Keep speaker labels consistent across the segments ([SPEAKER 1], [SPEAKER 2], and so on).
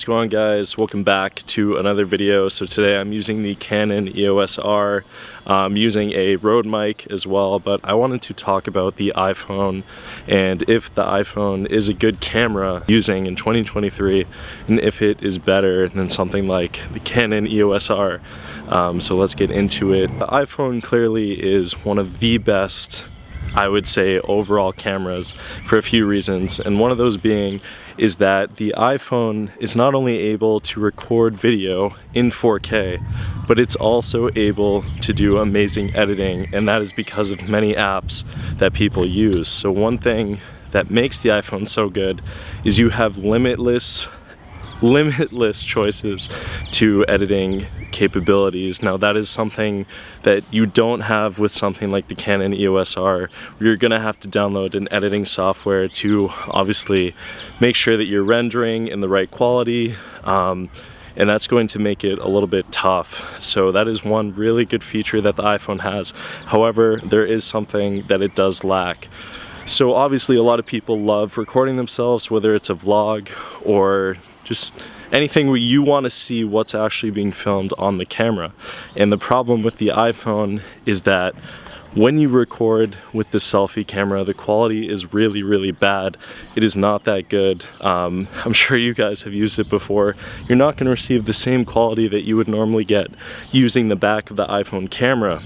[SPEAKER 1] What's going on, guys? Welcome back to another video. So today I'm using the Canon EOS R. I'm using a Rode mic as well, but I wanted to talk about the iPhone and if the iPhone is a good camera using in 2023 and if it is better than something like the Canon EOS R. So let's get into it. The iPhone clearly is one of the best, I would say, overall cameras for a few reasons, and one of those being is that the iPhone is not only able to record video in 4K, but it's also able to do amazing editing, and that is because of many apps that people use. So one thing that makes the iPhone so good is you have limitless choices to editing capabilities. Now that is something that you don't have with something like the Canon EOS R. You're gonna have to download an editing software to obviously make sure that you're rendering in the right quality, and that's going to make it a little bit tough. So that is one really good feature that the iPhone has. However, there is something that it does lack. So obviously a lot of people love recording themselves, whether it's a vlog or just anything where you want to see what's actually being filmed on the camera. And the problem with the iPhone is that when you record with the selfie camera, the quality is really bad. It is not that good. I'm sure you guys have used it before. You're not going to receive the same quality that you would normally get using the back of the iPhone camera.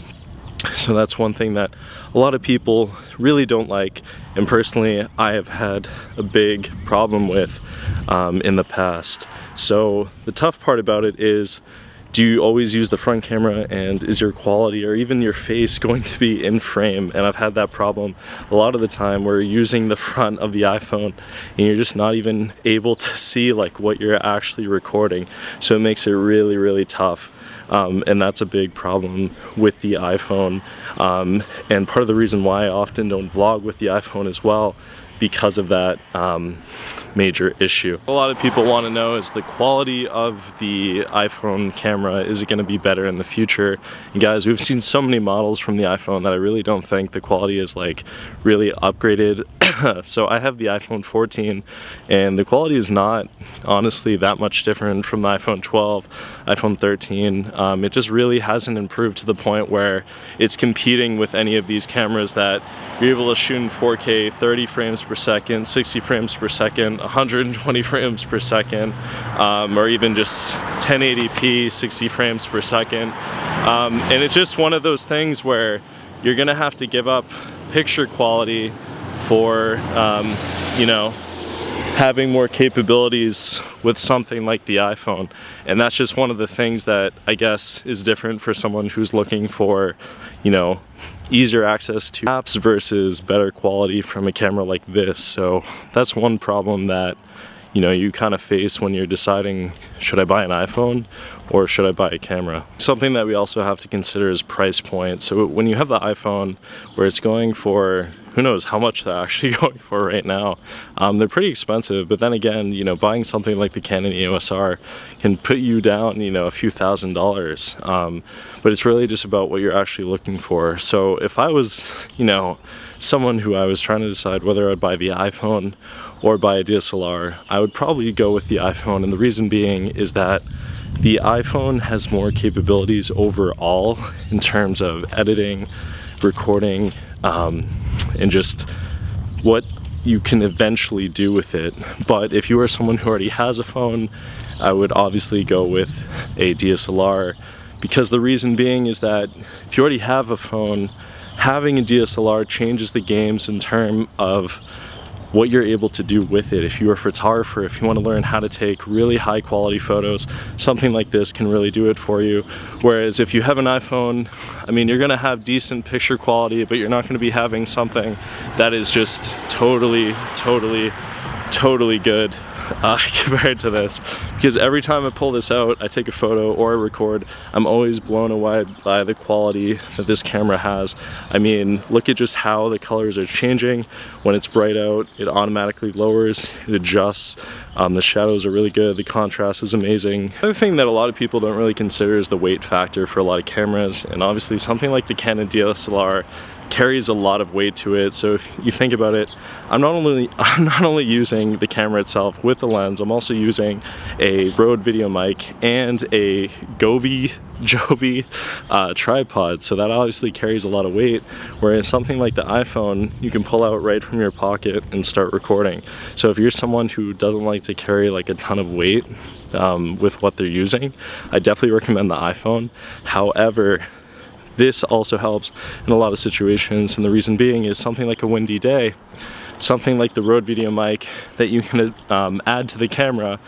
[SPEAKER 1] So that's one thing that a lot of people really don't like, and personally I have had a big problem with in the past. So the tough part about it is, do you always use the front camera, and is your quality or even your face going to be in frame? And I've had that problem a lot of the time where you're using the front of the iPhone and you're just not even able to see like what you're actually recording. So it makes it really tough. And that's a big problem with the iPhone, and part of the reason why I often don't vlog with the iPhone as well, because of that major issue. A lot of people want to know is the quality of the iPhone camera, is it going to be better in the future? And guys, we've seen so many models from the iPhone that I really don't think the quality is like really upgraded. So I have the iPhone 14 and the quality is not honestly that much different from the iPhone 12, iPhone 13. It just really hasn't improved to the point where it's competing with any of these cameras that you're able to shoot in 4K, 30 frames per second, 60 frames per second, 120 frames per second, or even just 1080p, 60 frames per second. And it's just one of those things where you're gonna have to give up picture quality for you know, having more capabilities with something like the iPhone. And that's just one of the things that I guess is different for someone who's looking for, you know, easier access to apps versus better quality from a camera like this. So that's one problem that, you know, you kind of face when you're deciding, should I buy an iPhone or should I buy a camera? Something that we also have to consider is price point. So when you have the iPhone where it's going for, who knows how much they're actually going for right now, they're pretty expensive. But then again, you know, buying something like the Canon EOS R can put you down, you know, a few $1,000s. But it's really just about what you're actually looking for. So if I was, you know, someone who I was trying to decide whether I'd buy the iPhone or buy a DSLR, I would probably go with the iPhone. And the reason being is that the iPhone has more capabilities overall in terms of editing, recording, and just what you can eventually do with it. But if you are someone who already has a phone, I would obviously go with a DSLR, because the reason being is that if you already have a phone, having a DSLR changes the games in terms of what you're able to do with it. If you're a photographer, if you want to learn how to take really high quality photos, something like this can really do it for you. Whereas if you have an iPhone, I mean, you're gonna have decent picture quality, but you're not gonna be having something that is just totally good compared to this. Because every time I pull this out, I take a photo or I record, I'm always blown away by the quality that this camera has. I mean, look at just how the colors are changing. When it's bright out, it automatically lowers, it adjusts. The shadows are really good, the contrast is amazing. Another thing that a lot of people don't really consider is the weight factor for a lot of cameras, and obviously something like the Canon DSLR carries a lot of weight to it. So if you think about it, I'm not only using the camera itself with the lens, I'm also using a Rode video mic and a Joby tripod, so that obviously carries a lot of weight, whereas something like the iPhone you can pull out right from your pocket and start recording. So if you're someone who doesn't like to carry like a ton of weight with what they're using, I definitely recommend the iPhone. However, this also helps in a lot of situations, and the reason being is something like a windy day, something like the Rode video mic that you can add to the camera,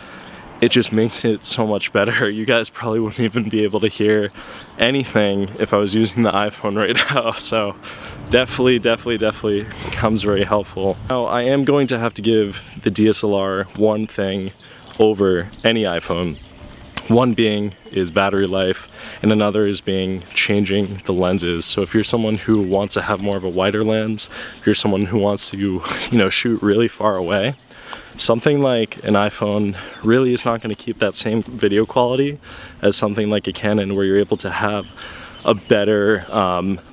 [SPEAKER 1] it just makes it so much better. You guys probably wouldn't even be able to hear anything if I was using the iPhone right now, so definitely becomes very helpful. Now, I am going to have to give the DSLR one thing over any iPhone. One being is battery life, and another is being changing the lenses. So if you're someone who wants to have more of a wider lens, if you're someone who wants to, shoot really far away, something like an iPhone really is not going to keep that same video quality as something like a Canon, where you're able to have a better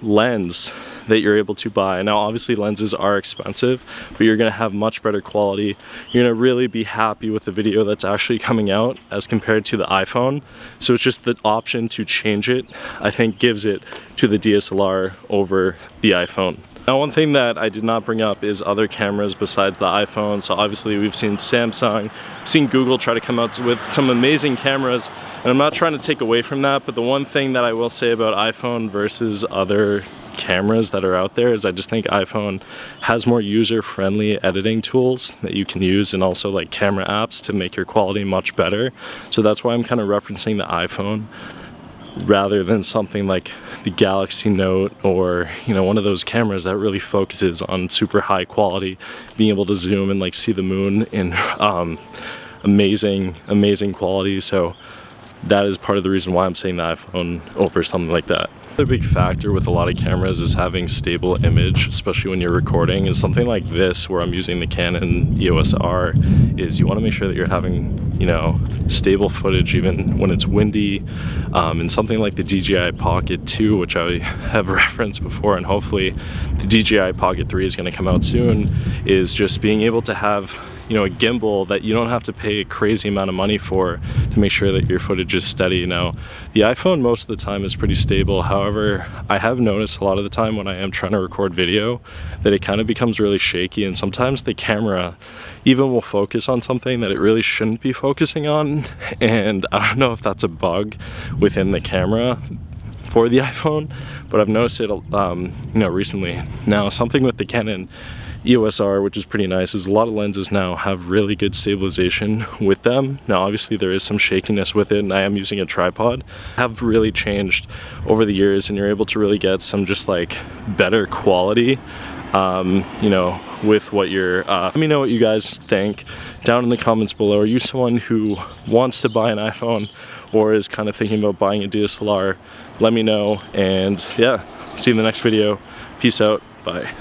[SPEAKER 1] lens that you're able to buy. Now obviously lenses are expensive, but you're going to have much better quality. You're going to really be happy with the video that's actually coming out as compared to the iPhone. So it's just the option to change it, I think, gives it to the DSLR over the iPhone. Now, one thing that I did not bring up is other cameras besides the iPhone. So obviously we've seen Samsung, we've seen Google try to come out with some amazing cameras, and I'm not trying to take away from that, but the one thing that I will say about iPhone versus other cameras that are out there is I just think iPhone has more user-friendly editing tools that you can use, and also like camera apps to make your quality much better. So that's why I'm kind of referencing the iPhone rather than something like the Galaxy Note, or one of those cameras that really focuses on super high quality, being able to zoom and like see the moon in amazing quality. So that is part of the reason why I'm saying the iPhone over something like that. Another big factor with a lot of cameras is having stable image, especially when you're recording. And something like this, where I'm using the Canon EOS R, is you want to make sure that you're having stable footage even when it's windy. And something like the DJI Pocket 2, which I have referenced before, and hopefully the DJI Pocket 3 is going to come out soon, is just being able to have a gimbal that you don't have to pay a crazy amount of money for to make sure that your footage is steady. Now, the iPhone most of the time is pretty stable. However, I have noticed a lot of the time when I am trying to record video that it kind of becomes really shaky, and sometimes the camera even will focus on something that it really shouldn't be focusing on. And I don't know if that's a bug within the camera for the iPhone, but I've noticed it recently. Now, something with the Canon EOS R, which is pretty nice, is a lot of lenses now have really good stabilization with them. Now obviously there is some shakiness with it, and I am using a tripod. Have really changed over the years, and you're able to really get some just like better quality with what you're let me know what you guys think down in the comments below. Are you someone who wants to buy an iPhone or is kind of thinking about buying a DSLR? Let me know, and yeah, see you in the next video. Peace out. Bye.